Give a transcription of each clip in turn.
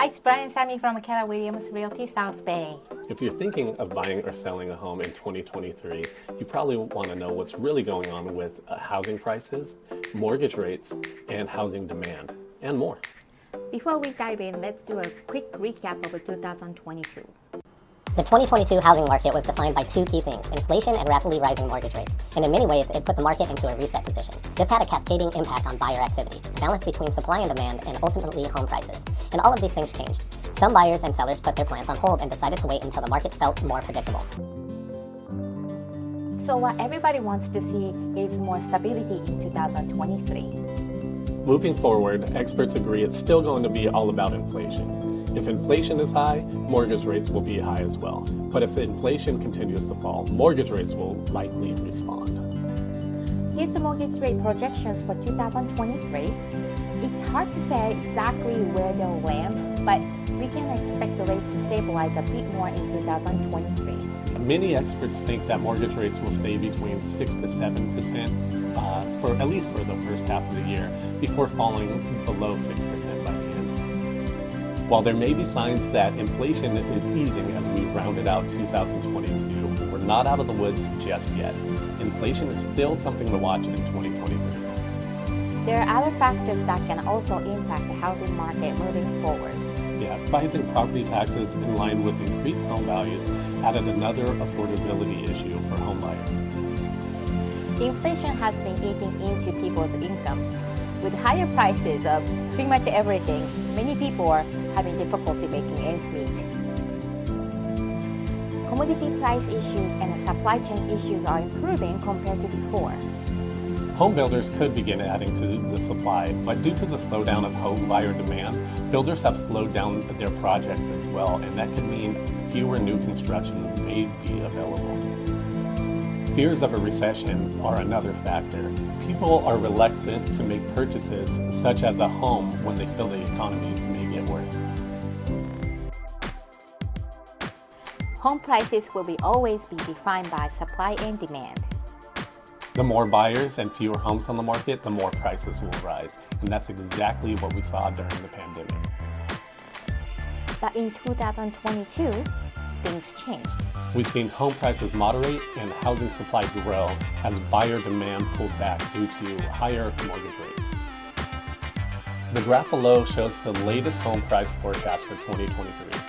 Hi, it's Brian Sammy from Keller Williams Realty South Bay. If you're thinking of buying or selling a home in 2023, you probably want to know what's really going on with housing prices, mortgage rates, and housing demand, and more. Before we dive in, let's do a quick recap of 2022. The 2022 housing market was defined by two key things, inflation and rapidly rising mortgage rates. And in many ways, it put the market into a reset position. This had a cascading impact on buyer activity, a balance between supply and demand, and ultimately home prices. And all of these things changed. Some buyers and sellers put their plans on hold and decided to wait until the market felt more predictable. So what everybody wants to see is more stability in 2023. Moving forward, experts agree it's still going to be all about inflation. If inflation is high, mortgage rates will be high as well. But if inflation continues to fall, mortgage rates will likely respond. Here's the mortgage rate projections for 2023. It's hard to say exactly where they'll land, but we can expect the rate to stabilize a bit more in 2023. Many experts think that mortgage rates will stay between 6 to 7% for at least for the first half of the year, before falling below 6% by the end. While there may be signs that inflation is easing as we rounded out 2022, we're not out of the woods just yet. Inflation is still something to watch in 2023. There are other factors that can also impact the housing market moving forward. Yeah, rising property taxes in line with increased home values added another affordability issue for home buyers. Inflation has been eating into people's income. With higher prices of pretty much everything, many people are having difficulty making ends meet. Commodity price issues and supply chain issues are improving compared to before. Home builders could begin adding to the supply, but due to the slowdown of home buyer demand, builders have slowed down their projects as well, and that could mean fewer new constructions may be available. Fears of a recession are another factor. People are reluctant to make purchases, such as a home, when they feel the economy may get worse. Home prices will always be defined by supply and demand. The more buyers and fewer homes on the market, the more prices will rise. And that's exactly what we saw during the pandemic. But in 2022, things changed. We've seen home prices moderate and housing supply grow as buyer demand pulled back due to higher mortgage rates. The graph below shows the latest home price forecast for 2023.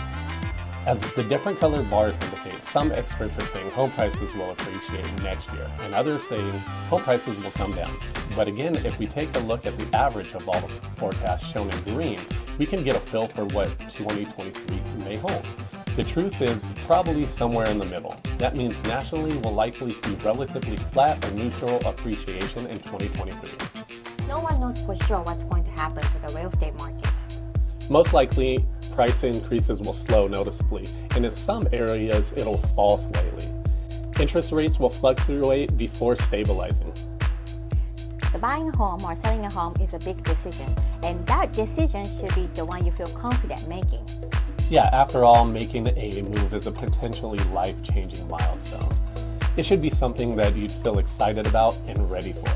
As the different colored bars indicate, some experts are saying home prices will appreciate next year, and others saying home prices will come down. But again, if we take a look at the average of all the forecasts shown in green, we can get a feel for what 2023 may hold. The truth is probably somewhere in the middle. That means nationally we'll likely see relatively flat or neutral appreciation in 2023. No one knows for sure what's going to happen to the real estate market. Most likely, price increases will slow noticeably, and in some areas it'll fall slightly. Interest rates will fluctuate before stabilizing. The buying a home or selling a home is a big decision, and that decision should be the one you feel confident making. Yeah, after all, making a move is a potentially life-changing milestone. It should be something that you'd feel excited about and ready for.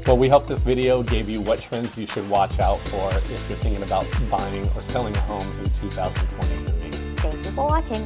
Well, we hope this video gave you what trends you should watch out for if you're thinking about buying or selling a home in 2023. Thank you for watching.